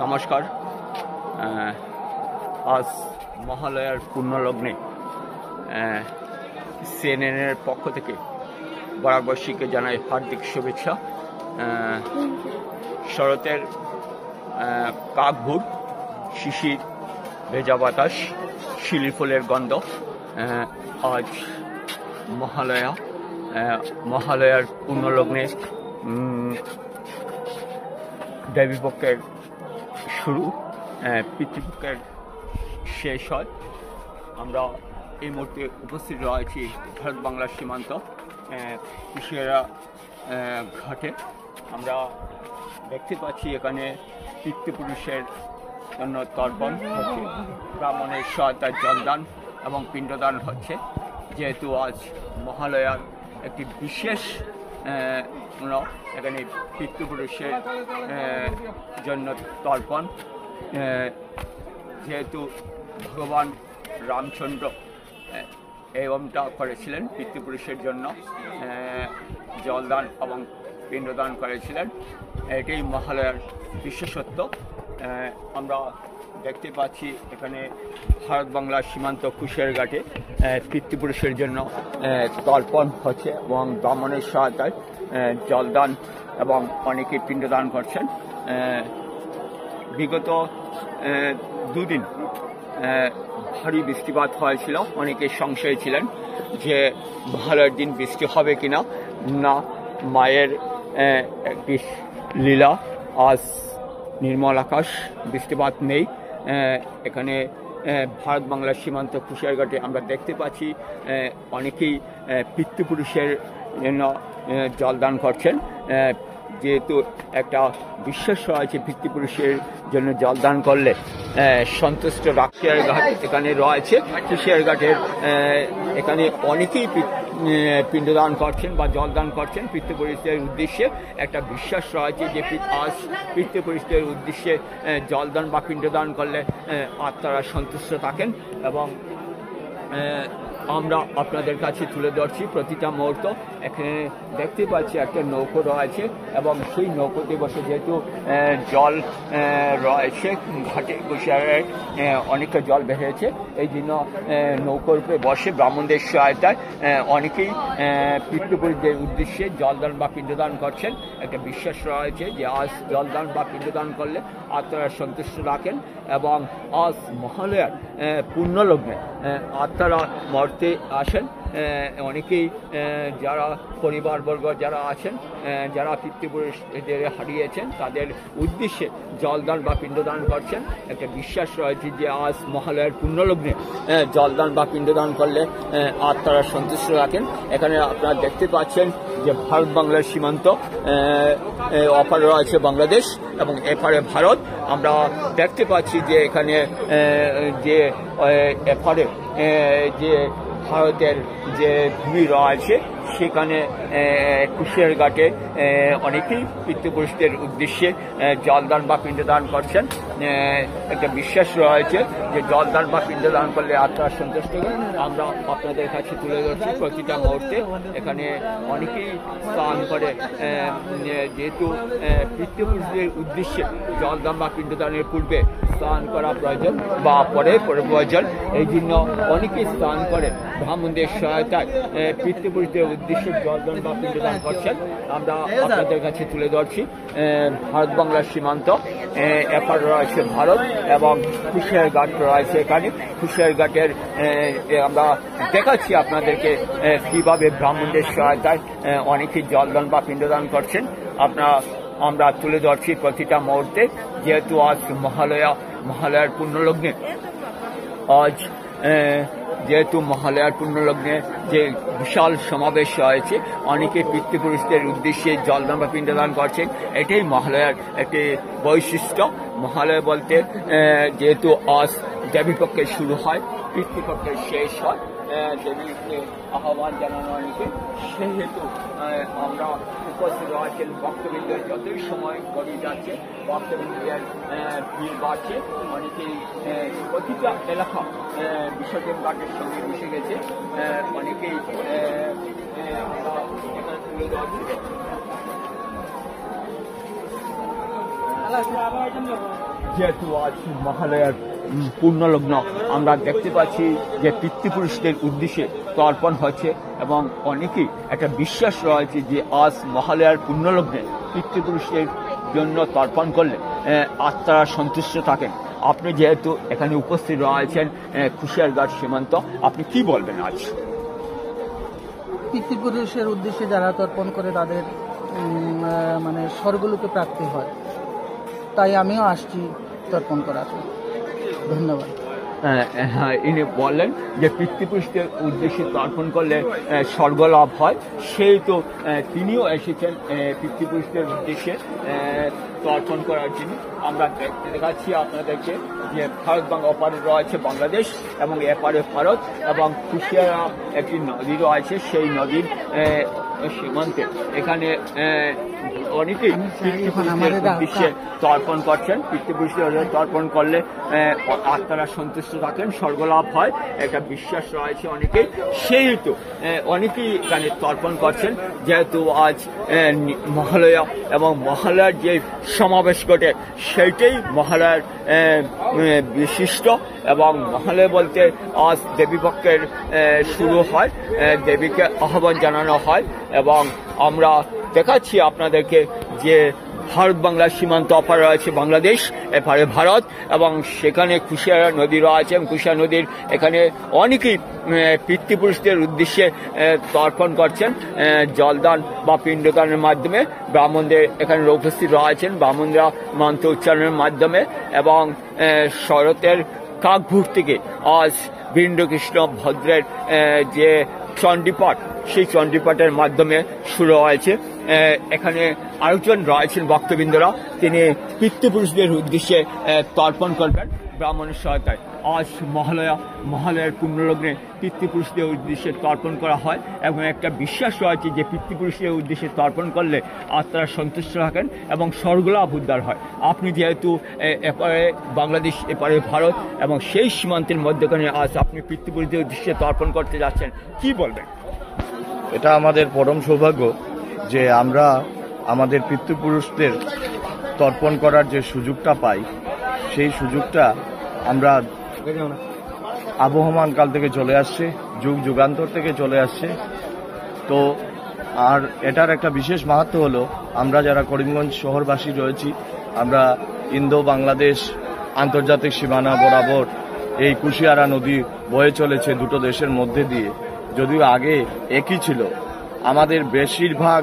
নমস্কার। আজ মহালয়ার পুণ্যলগ্নে সিএনএনের পক্ষ থেকে বরাকবাসীকে জানাই হার্দিক শুভেচ্ছা। শরতের কাকভোর, শিশির, ভেজা বাতাস, শিলি ফুলের গন্ধ। আজ মহালয়ার পুণ্যলগ্নে দেবীপক্ষের শুরু, পিতৃপক্ষের শেষ হয়। আমরা এই মুহূর্তে উপস্থিত রয়েছি ভারত বাংলার সীমান্ত কুশিয়ারা ঘাটে। আমরা দেখতে পাচ্ছি এখানে পিতৃপুরুষের জন্য তর্পণ হচ্ছে, ব্রাহ্মণের সহায়তায় জলদান এবং পিণ্ডদান হচ্ছে। যেহেতু আজ মহালয়ার একটি বিশেষ এখানে পিতৃপুরুষের জন্য তর্পণ, যেহেতু ভগবান রামচন্দ্র এরকমটা করেছিলেন, পিতৃপুরুষের জন্য জলদান এবং পিণ্ডদান করেছিলেন। এটাই মহালয়ার বিশেষত্ব। আমরা দেখতে পাচ্ছি এখানে ভারত বাংলার সীমান্ত কুশিয়ার ঘাটে পিতৃপুরুষের জন্য তর্পণ হচ্ছে এবং ব্রাহ্মণের সহায়তায় জলদান এবং অনেকে পিণ্ডদান করছেন। বিগত দুদিন ভারী বৃষ্টিপাত হয়েছিল। অনেকে সংশয় ছিলেন যে মহালয়ার দিন বৃষ্টি হবে কিনা। না, মায়ের একটি লীলা, আজ নির্মল আকাশ, বৃষ্টিপাত নেই। এখানে ভারত বাংলার সীমান্ত কুশিয়ার ঘাটে আমরা দেখতে পাচ্ছি অনেকেই পিতৃপুরুষের জন্য জলদান করছেন। যেহেতু একটা বিশ্বাস রয়েছে পিতৃপুরুষের জন্য জলদান করলে সন্তুষ্ট কুশিয়ার ঘাট এখানে রয়েছে। কুশিয়ার ঘাটের এখানে অনেকেই পিণ্ডদান করছেন বা জলদান করছেন পিতৃপুরুষের উদ্দেশ্যে। একটা বিশ্বাস রয়েছে যে আজ পিতৃপুরুষের উদ্দেশ্যে জলদান বা পিণ্ডদান করলে আত্মারা সন্তুষ্ট থাকেন। এবং আমরা আপনাদের কাছে তুলে ধরছি প্রতিটা মুহূর্ত। এখানে দেখতে পাচ্ছি একটা নৌকো রয়েছে এবং সেই নৌকোতে বসে, যেহেতু জল রয়েছে ঘাটে, কুশিয়ারে অনেকটা জল বেড়েছে, এই জন্য নৌকোর উপরে বসে ব্রাহ্মণদের সহায়তায় অনেকেই পিতৃপুরুষদের উদ্দেশ্যে জলদান বা পিণ্ডদান করছেন। একটা বিশ্বাস রয়েছে যে আজ জলদান বা পিণ্ডদান করলে আত্মারা সন্তুষ্ট রাখেন। এবং আজ মহালয়ার পুণ্যলগ্নে আত্মারা মর্তে আসেন। অনেকেই যারা পরিবারবর্গ যারা আছেন, যারা পিতৃপুরুষদের হারিয়েছেন, তাদের উদ্দেশ্যে জলদান বা পিণ্ডদান করছেন। একটা বিশ্বাস রয়েছে যে আজ মহালয়ার পুণ্যলগ্নে জলদান বা পিণ্ডদান করলে আত্মারা সন্তুষ্ট রাখেন। এখানে আপনারা দেখতে পাচ্ছেন যে ভারত বাংলার সীমান্ত, অপারে রয়েছে বাংলাদেশ এবং এপারে ভারত। আমরা দেখতে পাচ্ছি যে এখানে যে এপারে যে ভারতের যে ভূমি রয়েছে, সেখানে কুশিয়ার ঘাটে অনেকেই পিতৃপুরুষদের উদ্দেশ্যে জলদান বা পিণ্ডদান করছেন। একটা বিশ্বাস রয়েছে যে জলদান বা পিণ্ডদান করলে আত্মা সন্তুষ্ট হবে। আমরা আপনাদের কাছে তুলে ধরছি প্রতিটা মুহূর্তে। এখানে অনেকেই স্নান করে, যেহেতু পিতৃপুরুষদের উদ্দেশ্যে জলদান বা পিণ্ডদানের পূর্বে স্নান করা প্রয়োজন বা পরে প্রয়োজন, এই জন্য অনেকেই স্নান করে ব্রাহ্মণদের সহায়তায় পিতৃপুরুষদের উদ্দেশ্যে জলদান বা পিণ্ডদান করছেন। আমরা আপনাদের কাছে তুলে ধরছি ভারত বাংলার সীমান্ত, এপার রয়েছে ভারত এবং কুশিয়ার ঘাট রয়েছে এখানে। কুশিয়ার ঘাটের আমরা দেখাচ্ছি আপনাদেরকে কিভাবে ব্রাহ্মণদের সহায়তায় অনেকেই জলদান বা পিণ্ডদান করছেন। আমরা তুলে ধরছি প্রতিটা মুহূর্তে। যেহেতু আজ মহালয়ার পুণ্যলগ্নে, আজ যেহেতু মহালয়ার পুণ্যলগ্নে যে বিশাল সমাবেশ হয়েছে, অনেকে পিতৃপুরুষদের উদ্দেশ্যে জলদান বা পিণ্ডদান করছেন। এটাই মহালয়ার একটি বৈশিষ্ট্য। মহালয়া বলতে যেহেতু আজ দেবীপক্ষের শুরু হয়, পিতৃপক্ষের শেষ হয়, দেবীকে আহ্বান জানানো অনেকে, সেহেতু আমরা উপস্থিত রয়েছেন ভক্তবৃন্দের। যতই সময় গড়িয়ে যাচ্ছে ভক্তবৃন্দের ভিড় বাড়ছে। অনেকেই প্রতিটা এলাকা বিসর্জন ঘাটের সঙ্গে মিশে গেছে। অনেকেই আমরা এখানে তুলে ধরছি। যেহেতু আজ মহালয়ার পূর্ণলগ্ন, আমরা দেখতে পাচ্ছি যে পিতৃপুরুষদের উদ্দেশ্যে তর্পণ হচ্ছে এবং অনেকেই একটা বিশ্বাস রয়েছে যে আজ মহালয়ার পূর্ণলগ্নে পিতৃপুরুষদের জন্য তর্পণ করলে আত্মারা সন্তুষ্ট থাকেন। আপনি যেহেতু এখানে উপস্থিত রয়েছেন কুশিয়ারঘাট সীমান্ত, আপনি কি বলবেন আজ? পিতৃপুরুষের উদ্দেশ্যে যারা তর্পণ করে তাদের মানে স্বর্গলোকে প্রাপ্তি হয়, তাই আমিও আসছি তর্পণ করার। ধন্যবাদ। ইনি বললেন যে পিতৃপুরুষদের উদ্দেশ্যে তর্পণ করলে স্বর্গলাভ হয়, সেই তো তিনিও এসেছেন পিতৃপুরুষদের উদ্দেশ্যে তর্পণ করার জন্য। আমরা দেখাচ্ছি আপনাদেরকে যে ভারত ওপারে রয়েছে বাংলাদেশ এবং এপারে ভারত, এবং কুশিয়ারা একটি নদী রয়েছে, সেই নদীর সীমান্তে এখানে অনেকেই পিতৃপুরুষদের উদ্দেশ্যে তর্পণ করছেন। পিতৃপুরুষদের তর্পণ করলে আত্মারা সন্তুষ্ট থাকেন, স্বর্গলাভ হয়, একটা বিশ্বাস রয়েছে অনেকেই, সেই হেতু অনেকেই এখানে তর্পণ করছেন। যেহেতু আজ মহালয়া এবং মহালয়ার যে সমাবেশ ঘটে সেইটাই মহালয়ার বিশিষ্ট, এবং মহালয়া বলতে আজ দেবীপক্ষের শুরু হয়, দেবীকে আহ্বান জানানো হয়, এবং আমরা দেখাচ্ছি আপনাদেরকে যে ভারত বাংলার সীমান্ত অপারে রয়েছে বাংলাদেশ, এপারে ভারত, এবং সেখানে কুশিয়ারা নদী রয়েছে। কুশিয়ারা নদীর এখানে অনেকেই পিতৃপুরুষদের উদ্দেশ্যে তর্পণ করছেন জলদান বা পিণ্ডদানের মাধ্যমে। ব্রাহ্মণদের এখানে উপস্থিত রয়েছেন, ব্রাহ্মণরা মন্ত্র উচ্চারণের মাধ্যমে, এবং শরতের কাকভূর থেকে আজ বীরেন্দ্রকৃষ্ণ ভদ্রের যে চণ্ডীপাঠ, সেই চণ্ডীপাঠের মাধ্যমে শুরু হয়েছে। এখানে আরেকজন রয়েছেন ভক্তবৃন্দরা, তিনি পিতৃপুরুষদের উদ্দেশ্যে তর্পণ করবেন ব্রাহ্মণের সহায়তায়। আজ মহালয়ার পূর্ণলগ্নে পিতৃপুরুষদের উদ্দেশ্যে তর্পণ করা হয়, এবং একটা বিশ্বাস রয়েছে যে পিতৃপুরুষদের উদ্দেশ্যে তর্পণ করলে আত্মারা সন্তুষ্ট থাকেন এবং স্বর্গলাভ উদ্ধার হয়। আপনি যেহেতু এপারে বাংলাদেশ এপারে ভারত এবং সেই সীমান্তের মধ্যখানে আজ আপনি পিতৃপুরুষদের উদ্দেশ্যে তর্পণ করতে যাচ্ছেন, কি বলবেন? এটা আমাদের পরম সৌভাগ্য যে আমরা আমাদের পিতৃপুরুষদের তর্পণ করার যে সুযোগটা পাই, সেই সুযোগটা আমরা আবহমান কাল থেকে চলে আসছে, যুগ যুগান্তর থেকে চলে আসছে। তো আর এটার একটা বিশেষ মাহাত্ম্য হলো, আমরা যারা করিমগঞ্জ শহরবাসী রয়েছি, আমরা ইন্দো বাংলাদেশ আন্তর্জাতিক সীমানা বরাবর এই কুশিয়ারা নদী বয়ে চলেছে দুটো দেশের মধ্যে দিয়ে। যদিও আগে একই ছিল, আমাদের বেশিরভাগ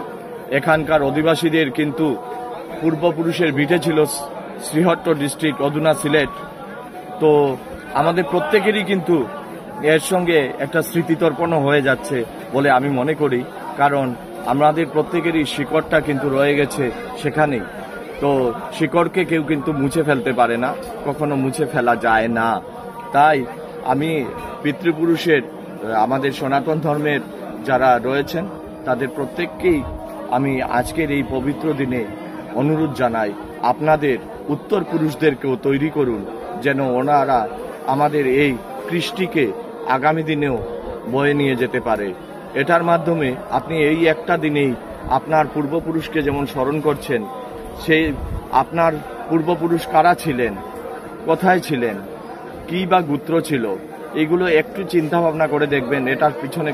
এখানকার অধিবাসীদের কিন্তু পূর্বপুরুষের ভিটে ছিল শ্রীহট্ট ডিস্ট্রিক্ট, অধুনা সিলেট। তো আমাদের প্রত্যেকেরই কিন্তু এর সঙ্গে একটা স্মৃতিতর্পণ হয়ে যাচ্ছে বলে আমি মনে করি, কারণ আমাদের প্রত্যেকেরই শিকড়টা কিন্তু রয়ে গেছে সেখানেই। তো শিকড়কে কেউ কিন্তু মুছে ফেলতে পারে না, কখনো মুছে ফেলা যায় না। তাই আমি পিতৃপুরুষের, আমাদের সনাতন ধর্মের যারা রয়েছেন তাদের প্রত্যেককেই আমি আজকের এই পবিত্র দিনে অনুরোধ জানাই, আপনাদের উত্তর পুরুষদেরকেও তৈরি করুন, যেন ওনারা আমাদের এই কৃষ্টিকে আগামী দিনেও বয়ে নিয়ে যেতে পারে। এটার মাধ্যমে আপনি এই একটা দিনেই আপনার পূর্বপুরুষকে যেমন স্মরণ করছেন, সেই আপনার পূর্বপুরুষ কারা ছিলেন, কোথায় ছিলেন, কি বা গোত্র ছিল, এগুলো একটু চিন্তা ভাবনা করে দেখবেন এটার পিছনে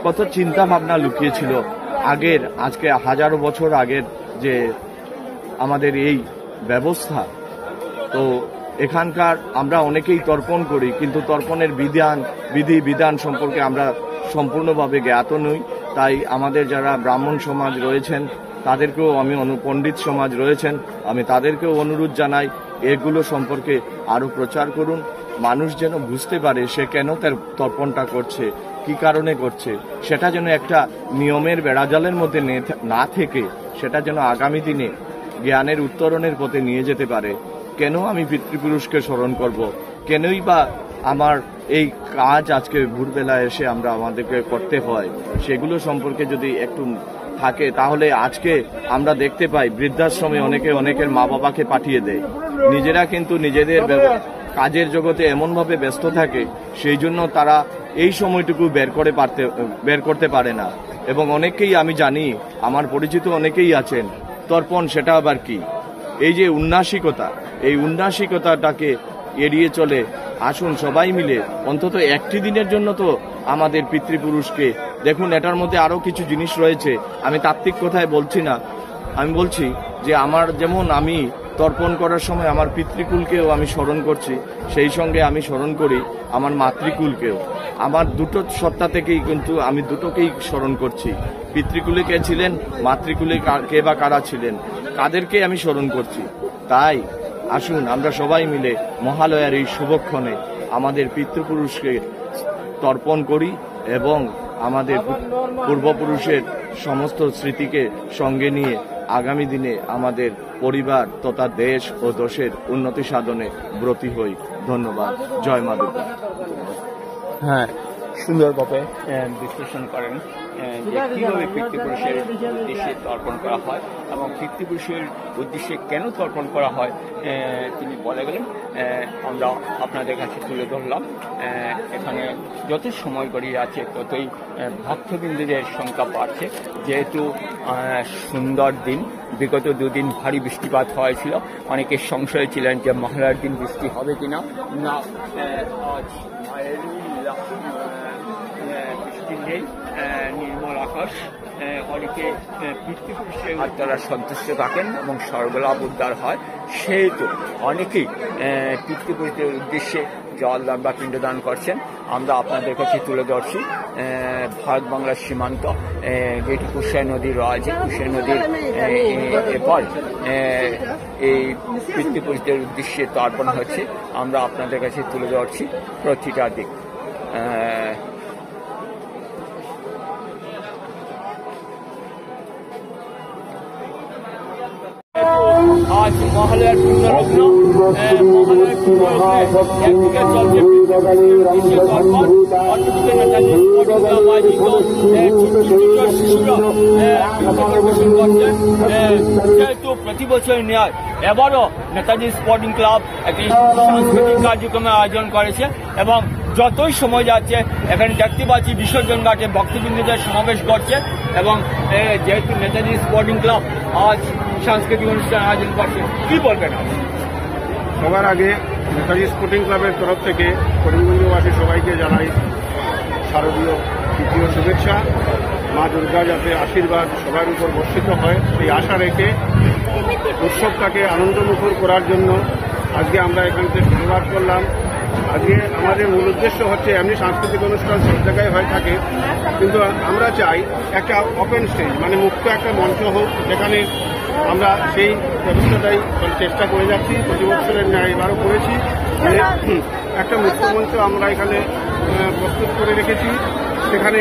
কত চিন্তা ভাবনা লুকিয়েছিল আগের, আজকে হাজারো বছর আগের যে আমাদের এই ব্যবস্থা। তো এখানকার আমরা অনেকেই তর্পণ করি, কিন্তু তর্পণের বিধান সম্পর্কে আমরা সম্পূর্ণভাবে জ্ঞাত নই। তাই আমাদের যারা ব্রাহ্মণ সমাজ রয়েছেন তাদেরকেও আমি পণ্ডিত সমাজ রয়েছেন, আমি তাদেরকেও অনুরোধ জানাই এগুলো সম্পর্কে আরো প্রচার করুন, মানুষ যেন বুঝতে পারে সে কেন তার তর্পণটা করছে, কি কারণে করছে, সেটা যেন একটা নিয়মের বেড়াজালের মধ্যে না থেকে সেটা যেন আগামী দিনে জ্ঞানের উত্তরণের পথে নিয়ে যেতে পারে। কেন আমি পিতৃপুরুষকে স্মরণ করব, কেনই বা আমার এই কাজ আজকে ভোরবেলা এসে আমাদেরকে করতে হয়, সেগুলো সম্পর্কে যদি একটু থাকে তাহলে আজকে আমরা দেখতে পাই বৃদ্ধাশ্রমে অনেকের মা বাবাকে পাঠিয়ে দেয়, নিজেরা কিন্তু নিজেদের কাজের জগতে এমনভাবে ব্যস্ত থাকে সেই জন্য তারা এই সময়টুকু বের করতে পারে না। এবং অনেকেই আমি জানি, আমার পরিচিত অনেকেই আছেন তর্পণ সেটা আবার কি? এই যে উন্নাসিকতা, এই উন্নাসিকতাটাকে এড়িয়ে চলে আসুন সবাই মিলে অন্তত একটি দিনের জন্য তো আমাদের পিতৃপুরুষকে দেখুন। এটার মধ্যে আরো কিছু জিনিস রয়েছে, আমি তাত্ত্বিক কথায় বলছি না, আমি বলছি যে আমার যেমন আমি তর্পণ করার সময় আমার পিতৃকুলকেও আমি স্মরণ করছি, সেই সঙ্গে আমি স্মরণ করি আমার মাতৃকুলকেও। আমার দুটো সত্তা থেকেই কিন্তু আমি দুটোকেই স্মরণ করছি। পিতৃকুলে কে ছিলেন, মাতৃকুলে কে বা কারা ছিলেন, কাদেরকে আমি স্মরণ করছি। তাই আসুন আমরা সবাই মিলে মহালয়ার এই শুভক্ষণে আমাদের পিতৃপুরুষকে তর্পণ করি এবং আমাদের পূর্বপুরুষের সমস্ত স্মৃতিকে সঙ্গে নিয়ে আগামী দিনে আমাদের পরিবার তথা দেশ ও দেশের উন্নতি সাধনে ব্রতী হই। ধন্যবাদ। জয় মা দুর্গা। হ্যাঁ, সুন্দরভাবে বিশ্লেষণ করেন যে কীভাবে পিতৃপুরুষের উদ্দেশ্যে তর্পণ করা হয় এবং পিতৃপুরুষের উদ্দেশ্যে কেন তর্পণ করা হয় তিনি বলে গেলেন। আমরা আপনাদের কাছে তুলে ধরলাম। এখানে যত সময় গড়িয়ে আছে ততই ভক্তবৃন্দদের সংখ্যা বাড়ছে, যেহেতু সুন্দর দিন। বিগত দুদিন ভারী বৃষ্টিপাত হয়েছিল, অনেকে সংশয় ছিলেন যে মহালয়ার দিন বৃষ্টি হবে কিনা। না, আজ মায়ের বৃষ্টি নেই, নির্মল আকাশ। অনেকে পিতৃপুরুষের তারা সন্তুষ্ট থাকেন এবং স্বর্গলাভ উদ্ধার হয়, সেহেতু অনেকেই পিতৃপুরুষের উদ্দেশ্যে জলদান বা পিণ্ডদান করছেন। আমরা আপনাদের কাছে তুলে ধরছি ভারত বাংলার সীমান্ত, যেটি কুশিয়ার নদী রয়েছে, কুশিয়ার নদীর এরপর এই পিতৃপুরুষদের উদ্দেশ্যে তর্পণ হচ্ছে। আমরা আপনাদের কাছে তুলে ধরছি প্রতিটা দিক। আজ মহালয়ার পুণ্যলগ্ন, মহালয়ার পুণ্যলগ্নে একদিকে চলছে অন্যদিকে যেহেতু প্রতি বছর নেয়, এবারও নেতাজি স্পোর্টিং ক্লাব একটি সাংস্কৃতিক কার্যক্রমের আয়োজন করেছে এবং যতই সময় যাচ্ছে এখানে দেখতে পাচ্ছি বিসর্জন ঘাটে ভক্তবৃন্দদের সমাবেশ করছে এবং যেহেতু নেতাজি স্পোর্টিং ক্লাব আজ সাংস্কৃতিক অনুষ্ঠান আয়োজন করছে, কি বলবেন? সবার আগে নেতাজি স্পোর্টিং ক্লাবের তরফ থেকে করিমগঞ্জবাসী সবাইকে জানাই শারদীয় দ্বিতীয় শুভেচ্ছা। মা দুর্গা যাতে আশীর্বাদ সবার উপর বর্ষিত হয় এই আশা রেখে উৎসবটাকে আনন্দমুখর করার জন্য আজকে আমরা এখান থেকে শুরুয়াত করলাম। আজকে আমাদের মূল উদ্দেশ্য হচ্ছে, এমনি সাংস্কৃতিক অনুষ্ঠান সব জায়গায় হয়ে থাকে, কিন্তু আমরা চাই একটা ওপেন স্টেজ, মানে মুক্ত একটা মঞ্চ হোক, যেখানে আমরা সেই ব্যবস্থাটাই চেষ্টা করে যাচ্ছি। প্রতি বছরের ন্যায় এবারও করেছি, একটা মুক্ত মঞ্চ আমরা এখানে প্রস্তুত করে রেখেছি। সেখানে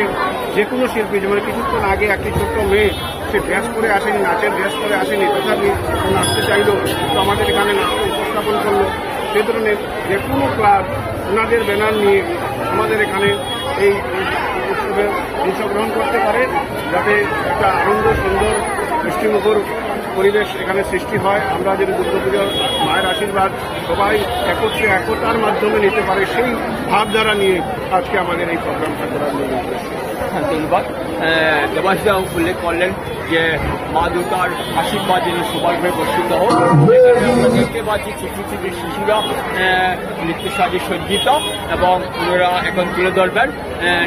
যে কোনো শিল্পী, যেমন কিছুক্ষণ আগে একটি ছোট্ট মেয়ে, সে ড্রেস করে আসেনি, নাচের ড্রেস করে আসেনি, তথাপি নাচতে চাইল, তো আমাদের এখানে নাটক উপস্থাপন করলো। সেই ধরনের যে কোনো ক্লাব ওনাদের ব্যানার নিয়ে আমাদের এখানে এই উৎসবে অংশগ্রহণ করতে পারে, যাতে একটা আনন্দ সুন্দর মিষ্টিমুখর পরিবেশ এখানে সৃষ্টি হয়। আমরা যদি দুর্গাপুজো মায়ের আশীর্বাদ সবাই একত্রে একতার মাধ্যমে নিতে পারে, সেই ভাবধারা নিয়ে আজকে আমাদের এই প্রোগ্রামটা করার জন্য উদ্দেশ্য। ধন্যবাদ। দেবাশদা উল্লেখ করলেন যে মা দুর্গার আশীর্বাদ যেন সবার উপরে বর্ষিত হোক। আমরা দেখতে পাচ্ছি ছোট ছোট শিশুরা নৃত্য সাজে সজ্জিত এবং ওনারা এখন তুলে ধরবেন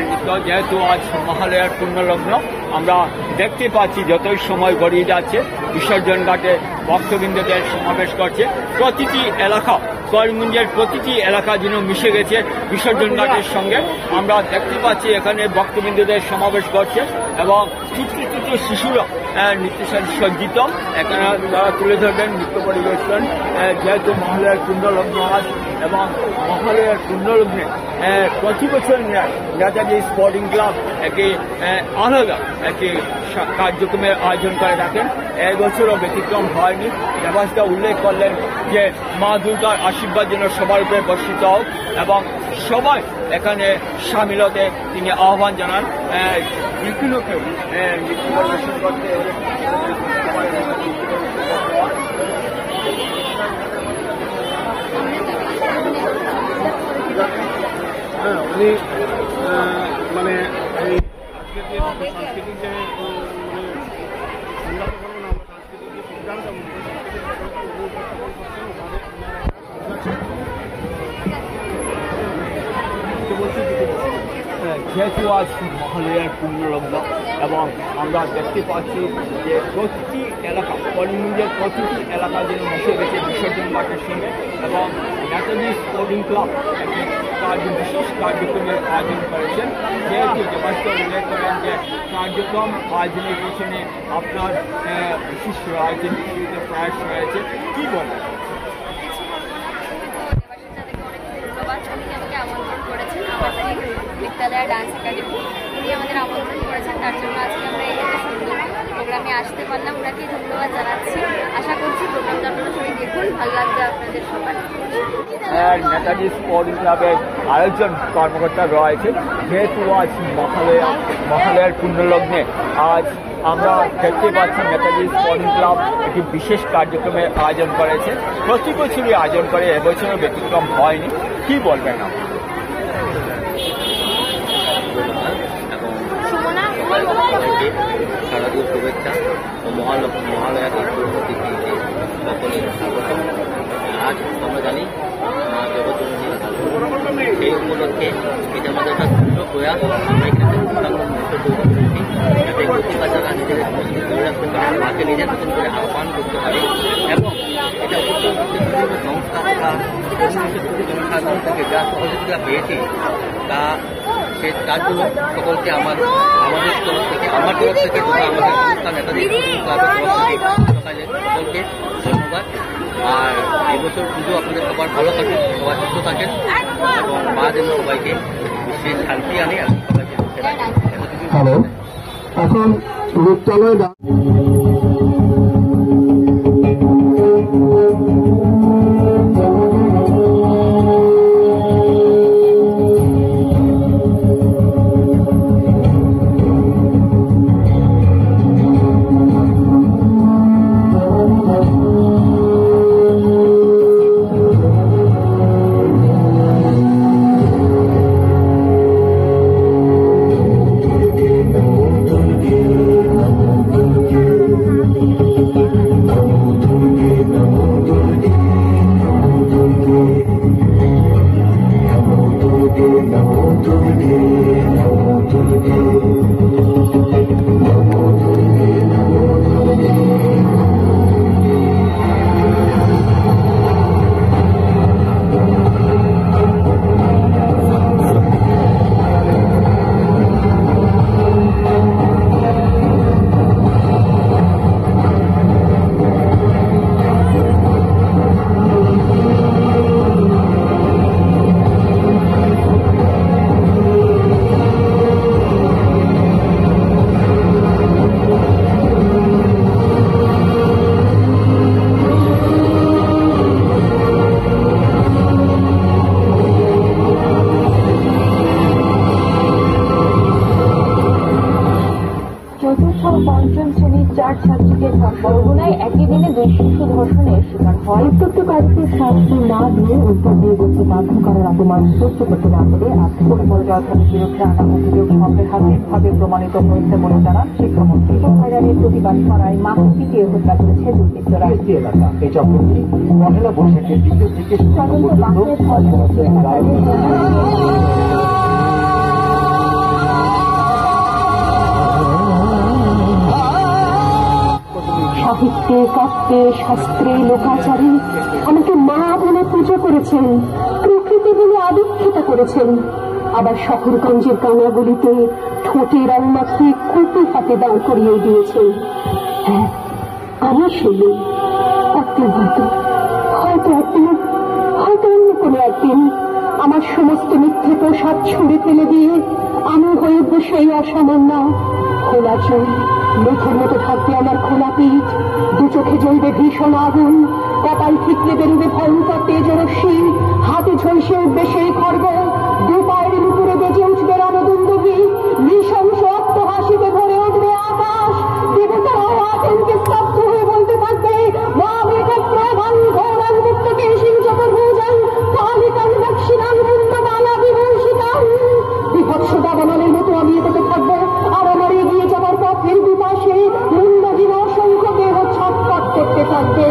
নৃত্য। যেহেতু আজ মহালয়ার পুণ্যলগ্ন, আমরা দেখতে পাচ্ছি যতই সময় গড়িয়ে যাচ্ছে বিসর্জন ঘাটে ভক্তবৃন্দদের সমাবেশ করছে। প্রতিটি এলাকা, করিমগঞ্জের প্রতিটি এলাকা যেন মিশে গেছে বিসর্জন ঘাটের সঙ্গে। আমরা দেখতে পাচ্ছি এখানে ভক্তবৃন্দদের সমাবেশ করছে এবং ছোট ছোট শিশুরা নৃত্য সজ্জিত, এখানে তারা তুলে ধরবেন নৃত্য পরিবেশন। যেহেতু মহালয়ার পুণ্যলগ্ন আজ এবং মহালয়ার পুণ্যলগ্নে প্রতি বছর নেতাজি স্পোর্টিং ক্লাব একটি আলাদা একটি কার্যক্রমের আয়োজন করে রাখেন। এই বছরও ব্যতিক্রম হয়নি। দেবাশদা উল্লেখ করলেন যে মা দুর্গার আশীর্বাদ যেন সবার উপরে বর্ষিত হোক এবং সবাই এখানে সামিল হতে তিনি আহ্বান জানান। বিভিন্ন কেউ নৃত্য পরিবেশন করতে উনি মানে এই আজকের যে সাংস্কৃতিক যে আমরা সাংস্কৃতিক যেহেতু আজ মহালয়ার পুণ্যলগ্ন এবং আমরা দেখতে পাচ্ছি যে প্রতিটি এলাকা, করিমগঞ্জের প্রতিটি এলাকা যেন মিশে গেছে বিসর্জন ঘাটের সঙ্গে, এবং নেতাজি স্পোর্টিং ক্লাব একটি বিশেষ কার্যক্রমের আয়োজন করেছেন। যেহেতু দেবাশিস উল্লেখ করেন যে কার্যক্রম আয়োজনের পিছনে আপনার বিশেষ রাজনীতির প্রয়াস রয়েছে, কী বলবেন? আমাকে আমন্ত্রণ করেছেন আমাদের বিদ্যালয় ডান্স একাডেমি, উনি আমাদের আমন্ত্রণ করেছেন, তার জন্য আজকে আমরা এই সুন্দর প্রোগ্রামে আসতে পারলাম। ওনাকে ধন্যবাদ জানাচ্ছি। আশা করছি প্রোগ্রামটা আপনারা সবাই দেখুন, ভালো লাগবে আপনাদের সবার। নেতাজি স্পোর্টিং ক্লাবের আরেকজন কর্মকর্তা রয়েছে। যেহেতু আজ মহালয়ার পুণ্যলগ্নে আজ আমরা দেখতে পাচ্ছি নেতাজি স্পোর্টিং ক্লাব একটি বিশেষ কার্যক্রমের আয়োজন করেছে। প্রতি বছরই আয়োজন করে, এবছরও ব্যতিক্রম হয়নি, কি বলবেন না? শারদীয় শুভেচ্ছা ও মহালয়াকে পরিণতি দিয়েছে সকলের স্বাগত। আজ আমরা জানি মা জগৎজননী, সেই উপলক্ষে এটা আমাদের একটা সুন্দর প্রয়াস। আমরা এখানে যাতে প্রতিবাচারা নিজেদের সংস্কৃতি ধরে রাখতে পারে, মাকে নিজের মতন করে আহ্বান করতে পারে, এবং এটা উত্তর বিভিন্ন সংস্থা বা জনসাধারণ থেকে যা সহযোগিতা পেয়েছি তার জন্য সকলকে আমাদের তরফ থেকে তথা আমাদের সংস্থা নেতাজি ক্লাবের তরফ থেকে সকলকে ধন্যবাদ। আর এবছর পুজো আপনাদের সবার ভালো থাকুন, সবাই সুস্থ থাকেন, এবং মা যেন সবাইকে বিশেষ শান্তি আনে এবং সবাইকে সুখে রাখেন। হ্যালো, এখন রূপতলায় পঞ্চম শ্রেণীর 4 ছাত্রীকে বরগুনায় একই দিনে 2 শিশু ধর্ষণের শিকার হয়। উত্তপ্তকারীকে শাস্তি না দিয়ে উত্তর দিয়ে করতে বাধ্য করার অপমান সহ্য করতে না পেরে পরিচর্যার বিরুদ্ধে আনা অভিযোগ সন্দেহাতীতভাবে প্রমাণিত হয়েছে বলে জানান শিক্ষামন্ত্রী। হয়রানির প্রতিবাদ করায় মাকে পিটিয়ে হত্যা করেছে দুর্বৃত্তরা। এলাকা এই চক্রটি পহেলা বৈশাখের দ্বিতীয় থেকে সাহিত্যে, কাব্যে, শাস্ত্রে, লোকাচারে আমাকে মা বলে পুজো করেছেন, প্রকৃতি বলে আদিক্ষিতা করেছেন। আবার শহরগঞ্জের কানাগুলিতে ঠোঁটে রং মাখিয়ে কুপি হাতে দাঁড় করিয়ে দিয়েছেন। হ্যাঁ, আমি সেই একদিন হয়তো অন্য কোনো একদিন আমার সমস্ত মিথ্যে প্রসাদ ছুঁড়ে ফেলে দিয়ে আমি হয়ে বসে অসামান্য। খোলা চোখ, মেঘের মতো থাকবে আমার খোলা পিঠ, 2 চোখে জ্বলবে ভীষণ আগুন, কপাল ঠিকলে বেরোবে ভয়ঙ্কর তেজরশ্মি, হাতে ঝলসে উঠবে সেই খড়গ, 2 পায়ের উপরে বেজে উঠবে রণদুন্দুবি, নৃশংস অট্টহাসিতে ভরে উঠবে আকাশ। দেবতারাও আতঙ্কে স্তব্ধ হয়ে বলতে থাকবে, মা মেঘপ্রভাং ঘোরাং মুক্তকেশিং চতুর্ভুজাং কালিকাং দক্ষিণাং পুণ্যমালা বিভূষিতাং। বিভৎস দাবানলের মতো আমি এগোতে থাকবো, আর আমার এগিয়ে যাবার পথের দুপাশে মুন্ডহীন অসংখ্য দেহ ছটফট করতে থাকবে।